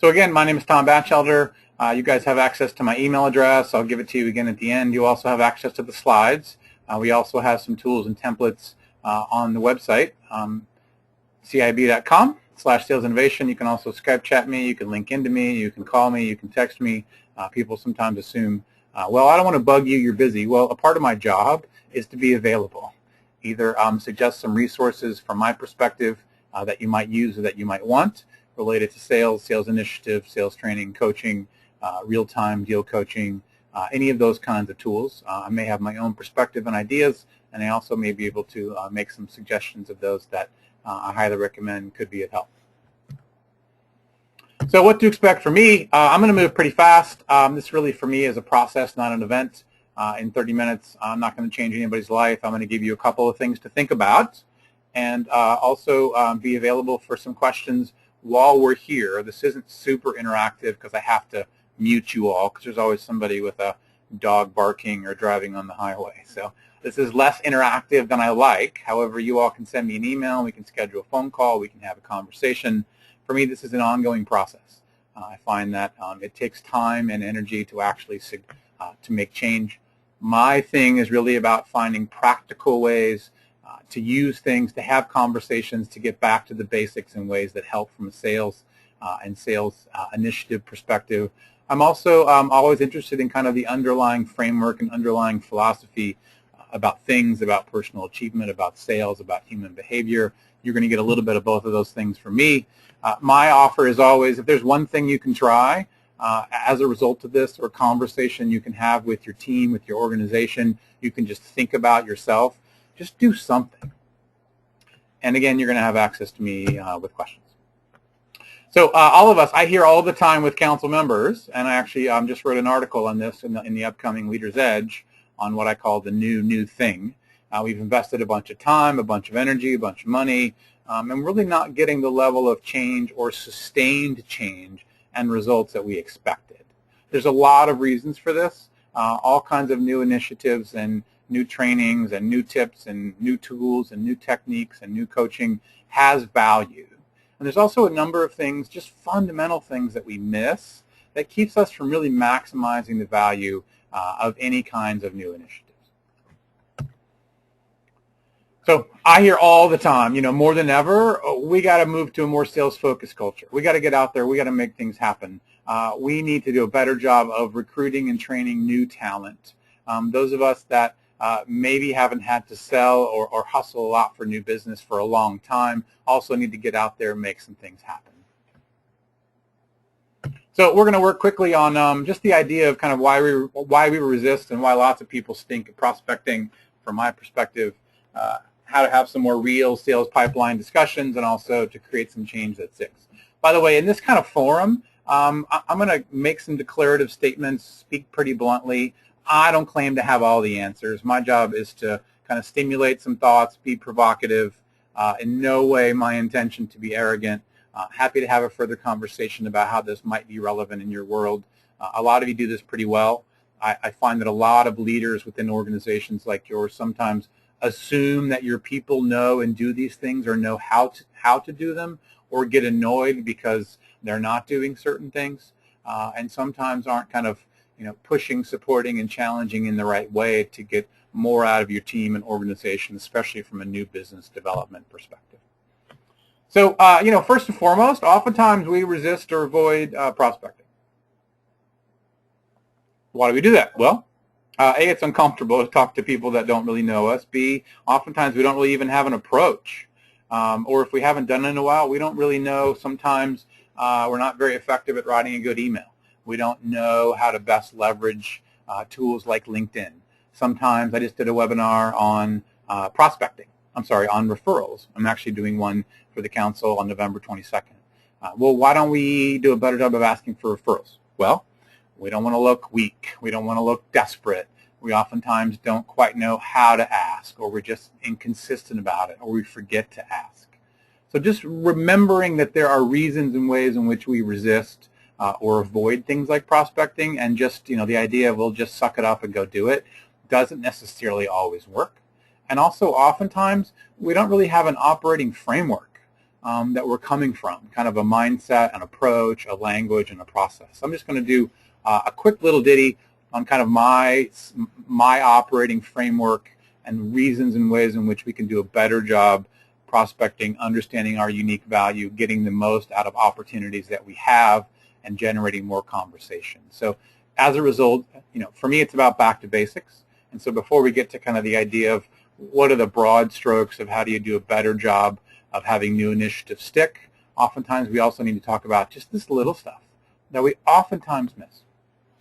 So again, my name is Tom Batchelder. You guys have access to my email address. I'll give it to you again at the end. You also have access to the slides. We also have some tools and templates on the website, cib.com/salesinnovation. You can also Skype chat me. You can link into me. You can call me. You can text me. People sometimes assume, well, I don't want to bug you. You're busy. Well, a part of my job is to be available. Either suggest some resources from my perspective that you might use or that you might want related to sales, sales initiative, sales training, coaching, real-time deal coaching, any of those kinds of tools. I may have my own perspective and ideas, and I also may be able to make some suggestions of those that I highly recommend could be of help. So what to expect from me? I'm going to move pretty fast. This really for me is a process, not an event. In 30 minutes, I'm not going to change anybody's life. I'm going to give you a couple of things to think about and also be available for some questions while we're here. This isn't super interactive because I have to mute you all because there's always somebody with a dog barking or driving on the highway. So this is less interactive than I like. However, you all can send me an email. We can schedule a phone call. We can have a conversation. For me, this is an ongoing process. I find that it takes time and energy to actually to make change. My thing is really about finding practical ways to use things, to have conversations, to get back to the basics in ways that help from a sales and sales initiative perspective. I'm also always interested in kind of the underlying framework and underlying philosophy about things, about personal achievement, about sales, about human behavior. You're going to get a little bit of both of those things from me. My offer is always, if there's one thing you can try as a result of this, or a conversation you can have with your team, with your organization, you can just think about yourself. Just do something. And again, you're going to have access to me with questions. So all of us, I hear all the time with council members, and I actually just wrote an article on this in the upcoming Leader's Edge on what I call the new thing. We've invested a bunch of time, a bunch of energy, a bunch of money, and really not getting the level of change or sustained change and results that we expected. There's a lot of reasons for this, all kinds of new initiatives and new trainings and new tips and new tools and new techniques and new coaching has value. And there's also a number of things, just fundamental things that we miss that keeps us from really maximizing the value of any kinds of new initiatives. So I hear all the time, more than ever, we got to move to a more sales-focused culture. We got to get out there. We got to make things happen. We need to do a better job of recruiting and training new talent. Those of us that maybe haven't had to sell or hustle a lot for new business for a long time also need to get out there and make some things happen. So we're going to work quickly on just the idea of kind of why we resist and why lots of people stink at prospecting from my perspective, how to have some more real sales pipeline discussions, and also to create some change that sticks. By the way, in this kind of forum, I'm going to make some declarative statements, speak pretty bluntly. I don't claim to have all the answers. My job is to kind of stimulate some thoughts, be provocative. In no way my intention to be arrogant. Happy to have a further conversation about how this might be relevant in your world. A lot of you do this pretty well. I find that a lot of leaders within organizations like yours sometimes assume that your people know and do these things or know how to do them, or get annoyed because they're not doing certain things, and sometimes aren't kind of pushing, supporting, and challenging in the right way to get more out of your team and organization, especially from a new business development perspective. So, first and foremost, oftentimes we resist or avoid prospecting. Why do we do that? Well, A, it's uncomfortable to talk to people that don't really know us. B, oftentimes we don't really even have an approach. Or if we haven't done it in a while, we don't really know. Sometimes we're not very effective at writing a good email. We don't know how to best leverage tools like LinkedIn. Sometimes I just did a webinar on prospecting. I'm sorry, on referrals. I'm actually doing one for the council on November 22nd. Well, why don't we do a better job of asking for referrals? Well, we don't want to look weak. We don't want to look desperate. We oftentimes don't quite know how to ask, or we're just inconsistent about it, or we forget to ask. So just remembering that there are reasons and ways in which we resist or avoid things like prospecting, and just, the idea of we'll just suck it up and go do it doesn't necessarily always work. And also oftentimes we don't really have an operating framework. that we're coming from, kind of a mindset, an approach, a language, and a process. So I'm just going to do a quick little ditty on kind of my operating framework and reasons and ways in which we can do a better job prospecting, understanding our unique value, getting the most out of opportunities that we have, and generating more conversation. So as a result, for me, it's about back to basics. And so before we get to kind of the idea of what are the broad strokes of how do you do a better job of having new initiatives stick, oftentimes we also need to talk about just this little stuff that we oftentimes miss.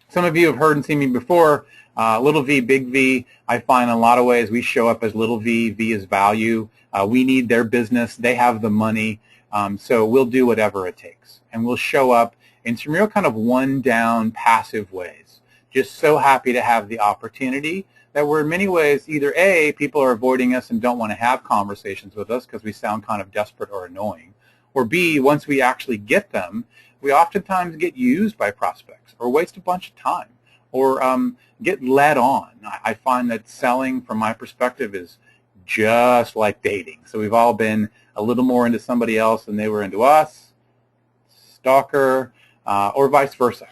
Some of you have heard and seen me before, little v, big V. I find in a lot of ways we show up as little v, V is value. We need their business, they have the money, so we'll do whatever it takes. And we'll show up in some real kind of one-down passive ways. Just so happy to have the opportunity that we're in many ways either A, people are avoiding us and don't want to have conversations with us because we sound kind of desperate or annoying, or B, once we actually get them, we oftentimes get used by prospects or waste a bunch of time or get led on. I find that selling, from my perspective, is just like dating. So we've all been a little more into somebody else than they were into us, stalker, or vice versa.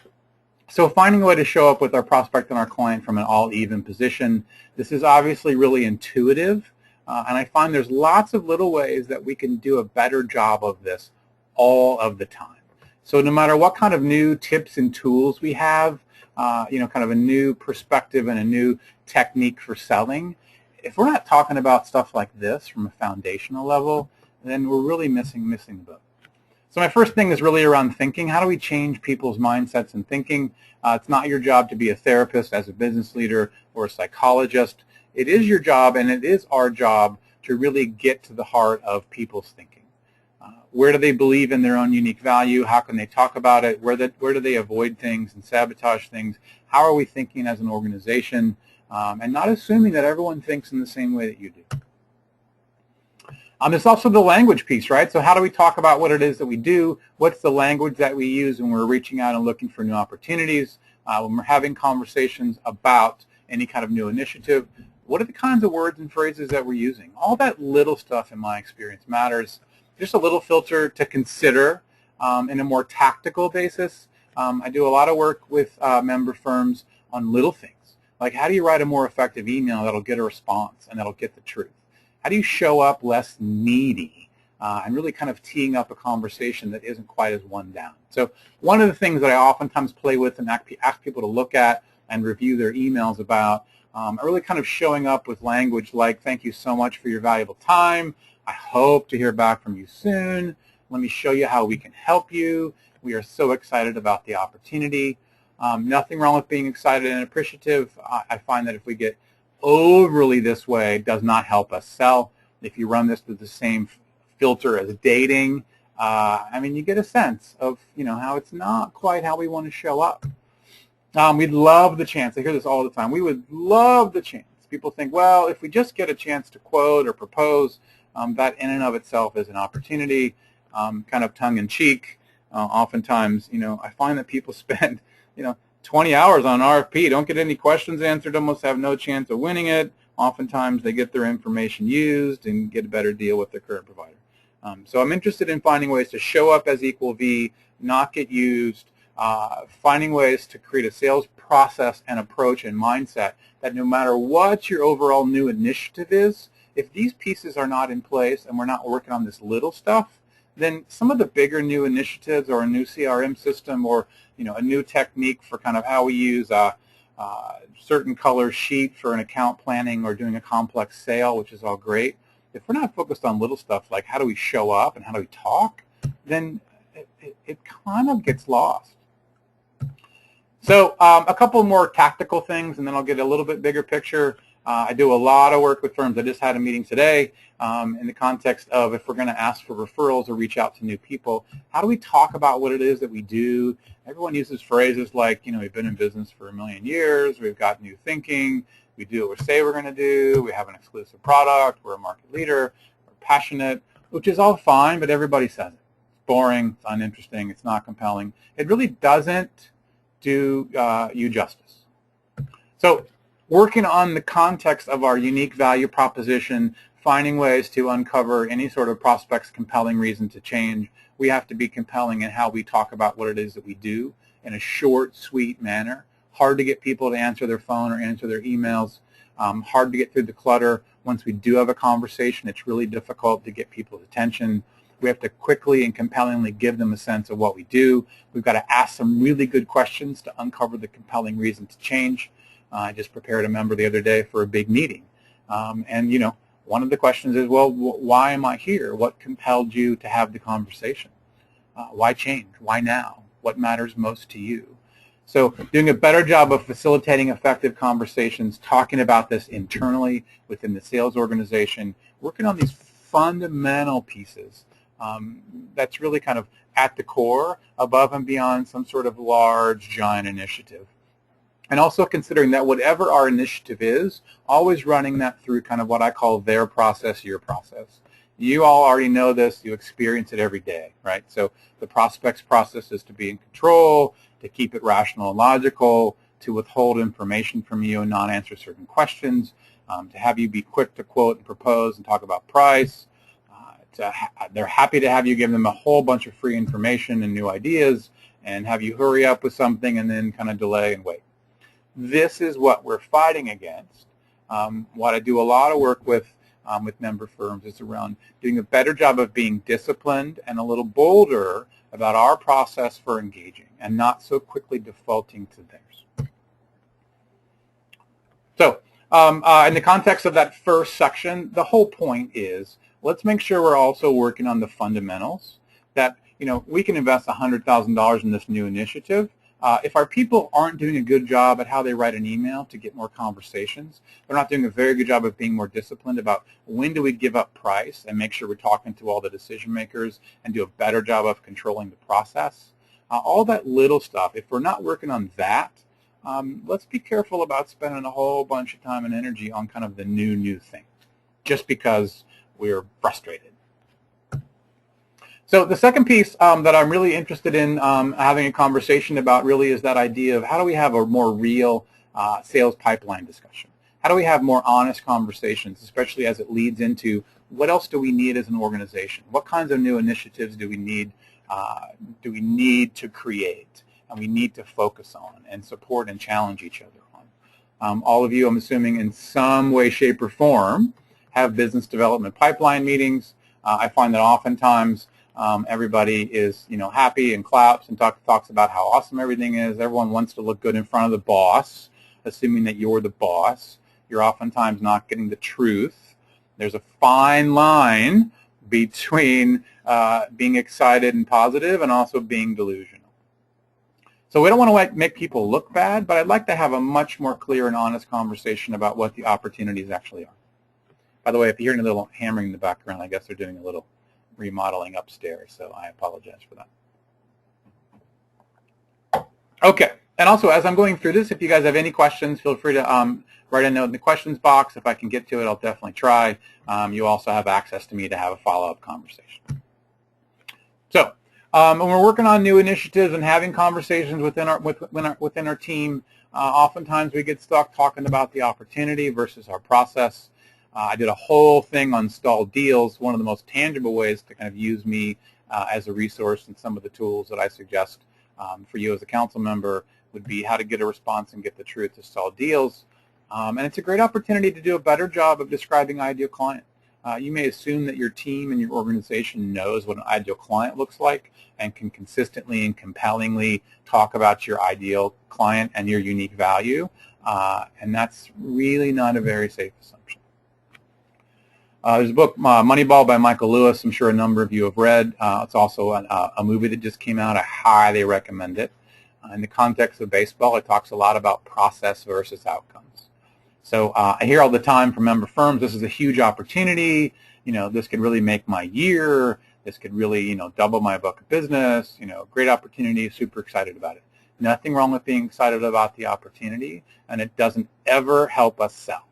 So finding a way to show up with our prospect and our client from an all-even position, this is obviously really intuitive, and I find there's lots of little ways that we can do a better job of this all of the time. So no matter what kind of new tips and tools we have, kind of a new perspective and a new technique for selling, if we're not talking about stuff like this from a foundational level, then we're really missing the boat. So my first thing is really around thinking. How do we change people's mindsets and thinking? It's not your job to be a therapist, as a business leader, or a psychologist. It is your job, and it is our job, to really get to the heart of people's thinking. Where do they believe in their own unique value? How can they talk about it? Where do they avoid things and sabotage things? How are we thinking as an organization? And not assuming that everyone thinks in the same way that you do. There's also the language piece, right? So how do we talk about what it is that we do? What's the language that we use when we're reaching out and looking for new opportunities? When we're having conversations about any kind of new initiative, what are the kinds of words and phrases that we're using? All that little stuff, in my experience, matters. Just a little filter to consider in a more tactical basis. I do a lot of work with member firms on little things, like how do you write a more effective email that'll get a response and that'll get the truth? How do you show up less needy and really kind of teeing up a conversation that isn't quite as one down? So one of the things that I oftentimes play with and ask people to look at and review their emails about are really kind of showing up with language like, thank you so much for your valuable time. I hope to hear back from you soon. Let me show you how we can help you. We are so excited about the opportunity. Nothing wrong with being excited and appreciative. I find that if we get overly this way, it does not help us sell. If you run this through the same filter as dating, you get a sense of how it's not quite how we want to show up. We'd love the chance. I hear this all the time. We would love the chance. People think, well, if we just get a chance to quote or propose, that in and of itself is an opportunity, kind of tongue-in-cheek. Oftentimes, I find that people spend, 20 hours on an RFP, don't get any questions answered, almost have no chance of winning it. Oftentimes, they get their information used and get a better deal with their current provider. So I'm interested in finding ways to show up as equal V, not get used, finding ways to create a sales process and approach and mindset that no matter what your overall new initiative is, if these pieces are not in place and we're not working on this little stuff, then some of the bigger new initiatives or a new CRM system or a new technique for kind of how we use a certain color sheet for an account planning or doing a complex sale, which is all great, if we're not focused on little stuff like how do we show up and how do we talk, then it kind of gets lost. So a couple more tactical things, and then I'll get a little bit bigger picture. I do a lot of work with firms. I just had a meeting today in the context of if we're going to ask for referrals or reach out to new people, how do we talk about what it is that we do? Everyone uses phrases like, we've been in business for 1 million years, we've got new thinking, we do what we say we're going to do, we have an exclusive product, we're a market leader, we're passionate, which is all fine, but everybody says it. It's boring, it's uninteresting, it's not compelling. It really doesn't do you justice. So working on the context of our unique value proposition, finding ways to uncover any sort of prospect's compelling reason to change. We have to be compelling in how we talk about what it is that we do in a short, sweet manner. Hard to get people to answer their phone or answer their emails. Hard to get through the clutter. Once we do have a conversation, it's really difficult to get people's attention. We have to quickly and compellingly give them a sense of what we do. We've got to ask some really good questions to uncover the compelling reason to change. I just prepared a member the other day for a big meeting. And, you know, one of the questions is, well, why am I here? What compelled you to have the conversation? Why change? Why now? What matters most to you? So doing a better job of facilitating effective conversations, talking about this internally within the sales organization, working on these fundamental pieces. That's really kind of at the core, above and beyond some sort of large, giant initiative. And also considering that whatever our initiative is, always running that through kind of what I call their process, your process. You all already know this. You experience it every day, right? So the prospect's process is to be in control, to keep it rational and logical, to withhold information from you and not answer certain questions, to have you be quick to quote and propose and talk about price. They're happy to have you give them a whole bunch of free information and new ideas and have you hurry up with something and then kind of delay and wait. This is what we're fighting against. What I do a lot of work with member firms is around doing a better job of being disciplined and a little bolder about our process for engaging and not so quickly defaulting to theirs. So in the context of that first section, the whole point is let's make sure we're also working on the fundamentals that, you know, we can invest $100,000 in this new initiative. If our people aren't doing a good job at how they write an email to get more conversations, they're not doing a very good job of being more disciplined about when do we give up price and make sure we're talking to all the decision makers and do a better job of controlling the process. All that little stuff, if we're not working on that, let's be careful about spending a whole bunch of time and energy on kind of the new thing, just because we're frustrated. So the second piece that I'm really interested in having a conversation about really is that idea of how do we have a more real sales pipeline discussion? How do we have more honest conversations, especially as it leads into what else do we need as an organization? What kinds of new initiatives do we need to create and we need to focus on and support and challenge each other on? All of you, I'm assuming, in some way, shape, or form have business development pipeline meetings. I find that oftentimes everybody is, you know, happy and claps and talks about how awesome everything is. Everyone wants to look good in front of the boss, assuming that you're the boss. You're oftentimes not getting the truth. There's a fine line between being excited and positive and also being delusional. So we don't want to make people look bad, but I'd like to have a much more clear and honest conversation about what the opportunities actually are. By the way, if you're hearing a little hammering in the background, I guess they're doing a little remodeling upstairs, so I apologize for that. Okay, and also as I'm going through this, if you guys have any questions, feel free to write a note in the questions box. If I can get to it, I'll definitely try. You also have access to me to have a follow-up conversation. So when we're working on new initiatives and having conversations within our team, oftentimes we get stuck talking about the opportunity versus our process. I did a whole thing on stalled deals. One of the most tangible ways to kind of use me as a resource and some of the tools that I suggest for you as a council member would be how to get a response and get the truth to stalled deals. And it's a great opportunity to do a better job of describing ideal client. You may assume that your team and your organization knows what an ideal client looks like and can consistently and compellingly talk about your ideal client and your unique value. And that's really not a very safe assumption. There's a book, Moneyball by Michael Lewis. I'm sure a number of you have read. It's also a movie that just came out. I highly recommend it. In the context of baseball, it talks a lot about process versus outcomes. So I hear all the time from member firms, this is a huge opportunity. You know, this could really make my year. This could really, you know, double my book of business. You know, great opportunity, super excited about it. Nothing wrong with being excited about the opportunity, and it doesn't ever help us sell.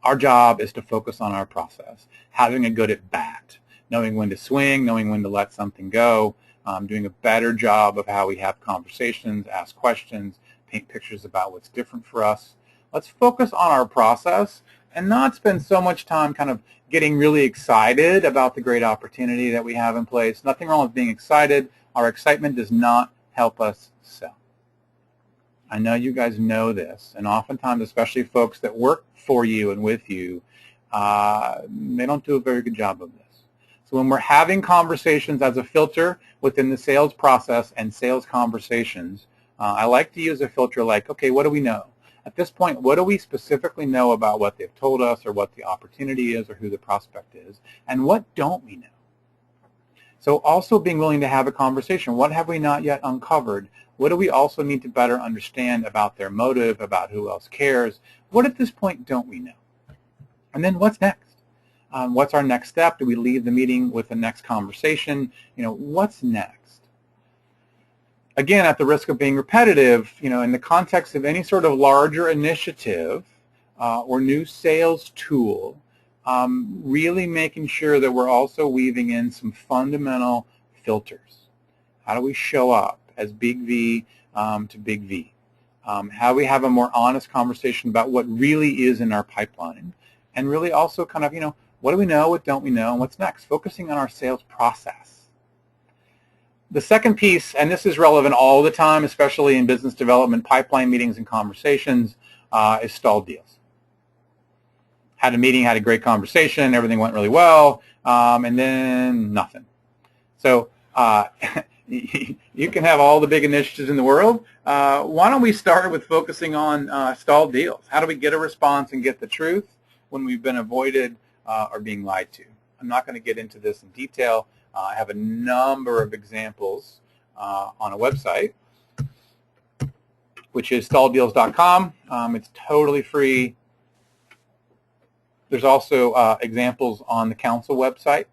Our job is to focus on our process, having a good at bat, knowing when to swing, knowing when to let something go, doing a better job of how we have conversations, ask questions, paint pictures about what's different for us. Let's focus on our process and not spend so much time kind of getting really excited about the great opportunity that we have in place. Nothing wrong with being excited. Our excitement does not help us sell. I know you guys know this, and oftentimes, especially folks that work for you and with you, they don't do a very good job of this. So when we're having conversations as a filter within the sales process and sales conversations, I like to use a filter like, okay, what do we know? At this point, what do we specifically know about what they've told us or what the opportunity is or who the prospect is? And what don't we know? So also being willing to have a conversation. What have we not yet uncovered? What do we also need to better understand about their motive, about who else cares? What at this point don't we know? And then what's next? What's our next step? Do we leave the meeting with the next conversation? What's next? Again, at the risk of being repetitive, in the context of any sort of larger initiative or new sales tool, really making sure that we're also weaving in some fundamental filters. How do we show up as big V to big V? How do we have a more honest conversation about what really is in our pipeline? And really also kind of, what do we know, what don't we know, and what's next? Focusing on our sales process. The second piece, and this is relevant all the time, especially in business development, pipeline meetings and conversations, is stalled deals. Had a meeting, had a great conversation, everything went really well, and then nothing. So you can have all the big initiatives in the world. Why don't we start with focusing on stalled deals? How do we get a response and get the truth when we've been avoided or being lied to? I'm not going to get into this in detail. I have a number of examples on a website, which is stalleddeals.com. It's totally free. There's also examples on the council website.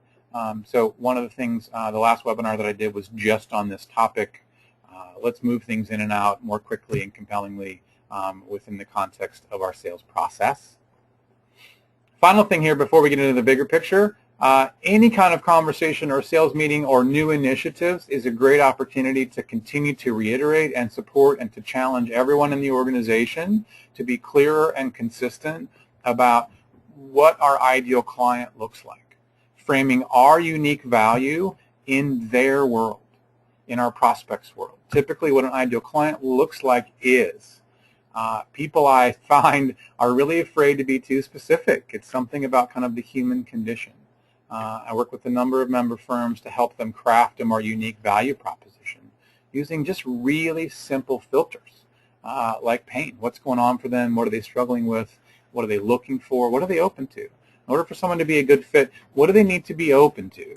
So one of the things, the last webinar that I did was just on this topic. Let's move things in and out more quickly and compellingly within the context of our sales process. Final thing here before we get into the bigger picture, any kind of conversation or sales meeting or new initiatives is a great opportunity to continue to reiterate and support and to challenge everyone in the organization to be clearer and consistent about what our ideal client looks like, framing our unique value in their world, in our prospects' world. Typically what an ideal client looks like is people I find are really afraid to be too specific. It's something about kind of the human condition. I work with a number of member firms to help them craft a more unique value proposition using just really simple filters like pain. What's going on for them? What are they struggling with? What are they looking for? What are they open to? In order for someone to be a good fit, what do they need to be open to?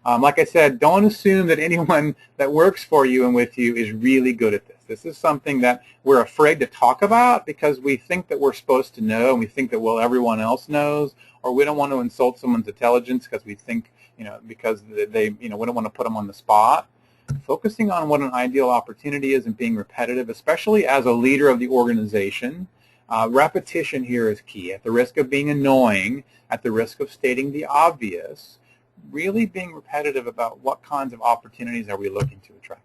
Like I said, don't assume that anyone that works for you and with you is really good at this. This is something that we're afraid to talk about because we think that we're supposed to know and we think that, well, everyone else knows, or we don't want to insult someone's intelligence because we think, because they, we don't want to put them on the spot. Focusing on what an ideal opportunity is and being repetitive, especially as a leader of the organization, repetition here is key. At the risk of being annoying, at the risk of stating the obvious, really being repetitive about what kinds of opportunities are we looking to attract.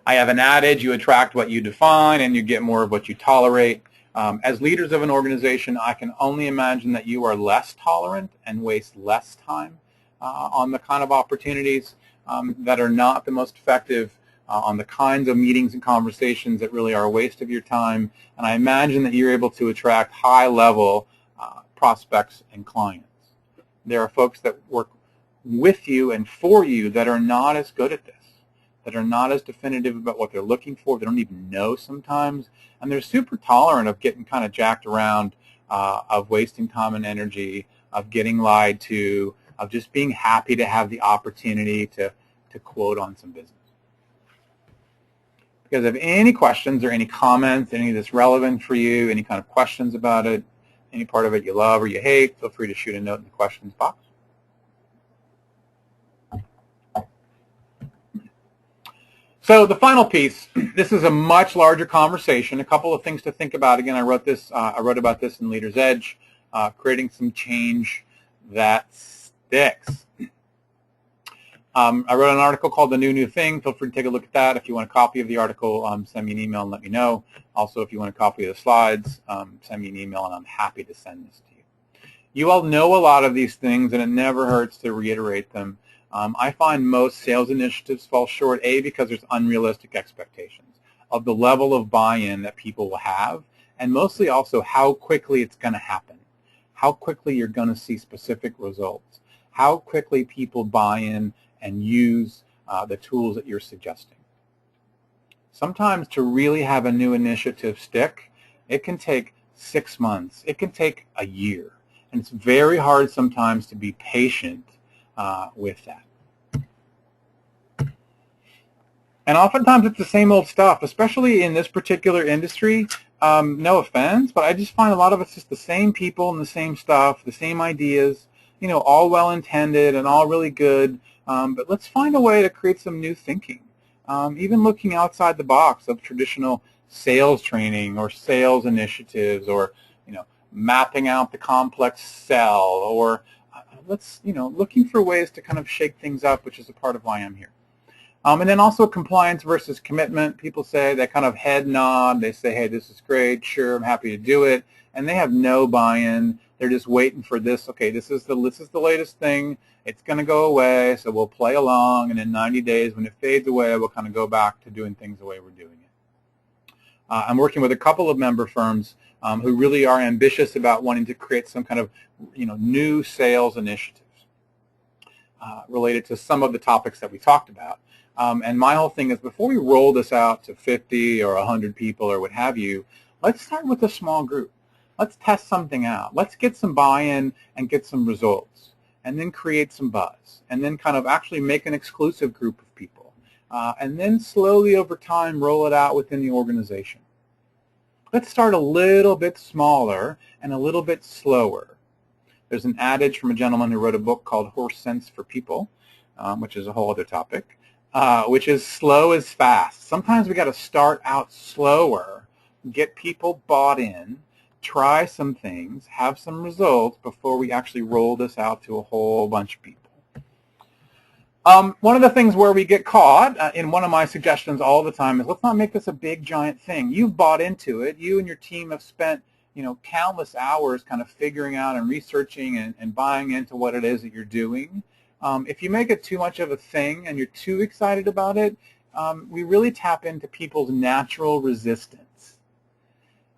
I have an adage, you attract what you define and you get more of what you tolerate. As leaders of an organization, I can only imagine that you are less tolerant and waste less time on the kind of opportunities that are not the most effective, on the kinds of meetings and conversations that really are a waste of your time. And I imagine that you're able to attract high-level prospects and clients. There are folks that work with you and for you that are not as good at this, that are not as definitive about what they're looking for. They don't even know sometimes. And they're super tolerant of getting kind of jacked around, of wasting time and energy, of getting lied to, of just being happy to have the opportunity to quote on some business. If you guys have any questions or any comments, any of this relevant for you, any kind of questions about it, any part of it you love or you hate, feel free to shoot a note in the questions box. So the final piece, this is a much larger conversation. A couple of things to think about. Again, I wrote about this in Leader's Edge, creating some change that sticks. I wrote an article called The New Thing. Feel free to take a look at that. If you want a copy of the article, send me an email and let me know. Also, if you want a copy of the slides, send me an email and I'm happy to send this to you. You all know a lot of these things, and it never hurts to reiterate them. I find most sales initiatives fall short, A, because there's unrealistic expectations of the level of buy-in that people will have, and mostly also how quickly it's going to happen, how quickly you're going to see specific results, how quickly people buy in and use the tools that you're suggesting. Sometimes to really have a new initiative stick, it can take 6 months. It can take a year. And it's very hard sometimes to be patient with that. And oftentimes it's the same old stuff, especially in this particular industry. No offense, but I just find a lot of it's just the same people and the same stuff, the same ideas, all well-intended and all really good. But let's find a way to create some new thinking. Even looking outside the box of traditional sales training or sales initiatives, or mapping out the complex sell, or looking for ways to kind of shake things up, which is a part of why I'm here. And then also compliance versus commitment. People say, they kind of head nod. They say, hey, this is great. Sure, I'm happy to do it. And they have no buy-in. They're just waiting for this. Okay, this is the latest thing. It's going to go away, so we'll play along. And in 90 days, when it fades away, we'll kind of go back to doing things the way we're doing it. I'm working with a couple of member firms who really are ambitious about wanting to create some kind of new sales initiatives related to some of the topics that we talked about. And my whole thing is, before we roll this out to 50 or 100 people or what have you, let's start with a small group. Let's test something out. Let's get some buy-in and get some results, and then create some buzz, and then kind of actually make an exclusive group of people, and then slowly over time roll it out within the organization. Let's start a little bit smaller and a little bit slower. There's an adage from a gentleman who wrote a book called Horse Sense for People, which is a whole other topic, which is slow is fast. Sometimes we got to start out slower, get people bought in, try some things, have some results before we actually roll this out to a whole bunch of people. One of the things where we get caught, in one of my suggestions all the time, is let's not make this a big giant thing. You've bought into it. You and your team have spent countless hours kind of figuring out and researching and buying into what it is that you're doing. If you make it too much of a thing and you're too excited about it, we really tap into people's natural resistance.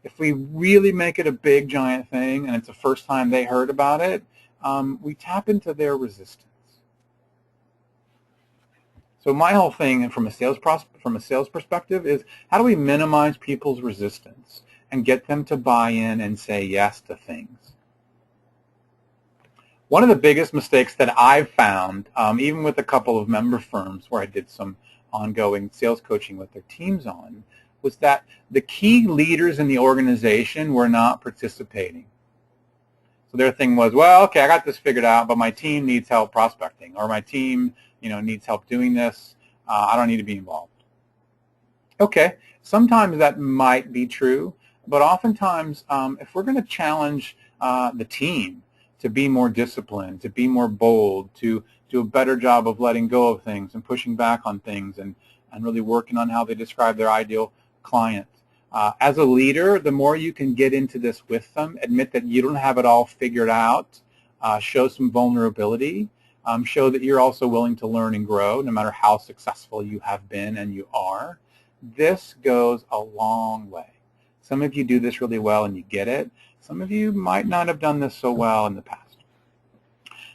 If we really make it a big giant thing and it's the first time they heard about it, we tap into their resistance. So my whole thing from a sales perspective is, how do we minimize people's resistance and get them to buy in and say yes to things? One of the biggest mistakes that I've found, even with a couple of member firms where I did some ongoing sales coaching with their teams on, was that the key leaders in the organization were not participating. So their thing was, well, okay, I got this figured out, but my team needs help prospecting, or my team needs help doing this. I don't need to be involved. Okay, sometimes that might be true, but oftentimes if we're going to challenge the team to be more disciplined, to be more bold, to do a better job of letting go of things and pushing back on things, and really working on how they describe their ideal client. As a leader, the more you can get into this with them, admit that you don't have it all figured out, show some vulnerability, show that you're also willing to learn and grow no matter how successful you have been and you are. This goes a long way. Some of you do this really well and you get it. Some of you might not have done this so well in the past.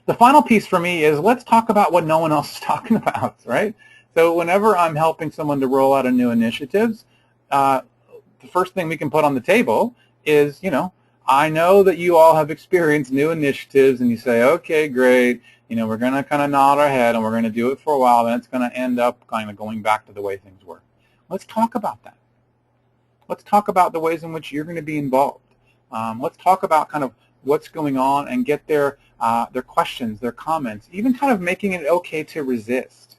The final piece for me is, let's talk about what no one else is talking about, right? So whenever I'm helping someone to roll out a new initiatives, the first thing we can put on the table is, I know that you all have experienced new initiatives, and you say, okay, great, we're going to kind of nod our head and we're going to do it for a while, and it's going to end up kind of going back to the way things were. Let's talk about that. Let's talk about the ways in which you're going to be involved. Let's talk about kind of what's going on and get their questions, their comments, even kind of making it okay to resist.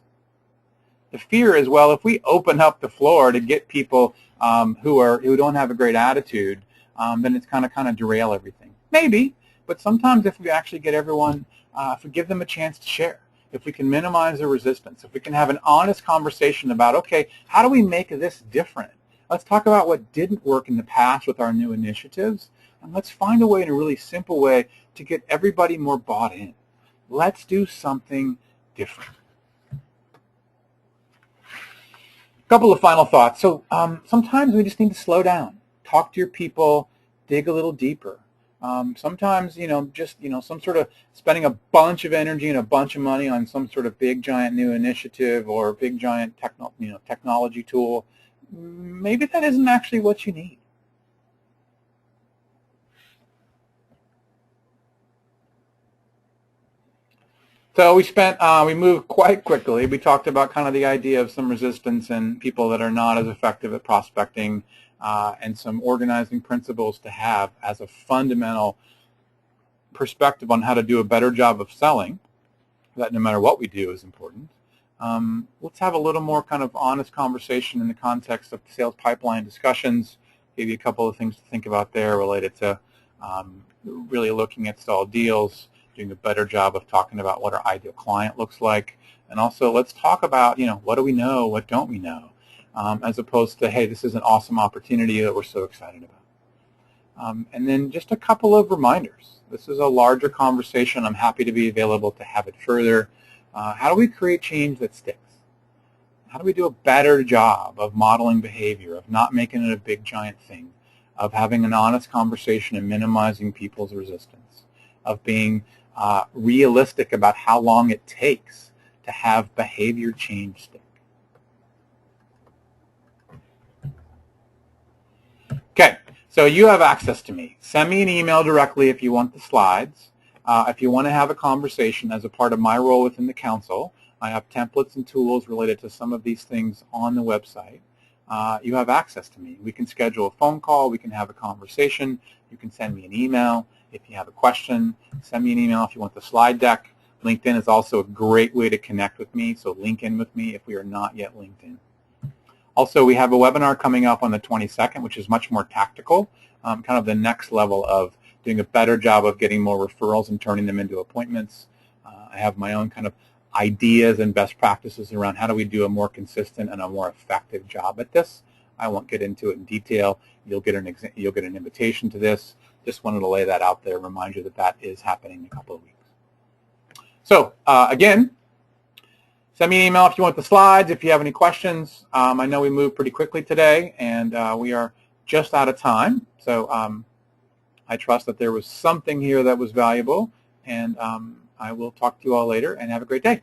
The fear is, well, if we open up the floor to get people who don't have a great attitude, then it's kind of derail everything. Maybe, but sometimes if we actually get everyone, if we give them a chance to share, if we can minimize the resistance, if we can have an honest conversation about, okay, how do we make this different? Let's talk about what didn't work in the past with our new initiatives, and let's find a way, in a really simple way, to get everybody more bought in. Let's do something different. A couple of final thoughts. So sometimes we just need to slow down, talk to your people, dig a little deeper. Sometimes, some sort of spending a bunch of energy and a bunch of money on some sort of big, giant new initiative or big, giant technology tool, maybe that isn't actually what you need. So we moved quite quickly. We talked about kind of the idea of some resistance and people that are not as effective at prospecting, and some organizing principles to have as a fundamental perspective on how to do a better job of selling, that no matter what we do is important. Let's have a little more kind of honest conversation in the context of sales pipeline discussions. Give you a couple of things to think about there related to really looking at stalled deals, doing a better job of talking about what our ideal client looks like, and also let's talk about, what do we know, what don't we know, as opposed to, hey, this is an awesome opportunity that we're so excited about. And then just a couple of reminders. This is a larger conversation. I'm happy to be available to have it further. How do we create change that sticks? How do we do a better job of modeling behavior, of not making it a big giant thing, of having an honest conversation and minimizing people's resistance, of being realistic about how long it takes to have behavior change stick? Okay, so you have access to me. Send me an email directly if you want the slides. If you want to have a conversation as a part of my role within the council, I have templates and tools related to some of these things on the website. You have access to me. We can schedule a phone call. We can have a conversation. You can send me an email. If you have a question, send me an email. If you want the slide deck, LinkedIn is also a great way to connect with me, so link in with me if we are not yet linked in. Also, we have a webinar coming up on the 22nd, which is much more tactical, kind of the next level of doing a better job of getting more referrals and turning them into appointments. I have my own kind of ideas and best practices around how do we do a more consistent and a more effective job at this. I won't get into it in detail. You'll get an invitation to this. Just wanted to lay that out there, remind you that that is happening in a couple of weeks. So again, send me an email if you want the slides, if you have any questions. I know we moved pretty quickly today, and we are just out of time. So I trust that there was something here that was valuable, and I will talk to you all later, and have a great day.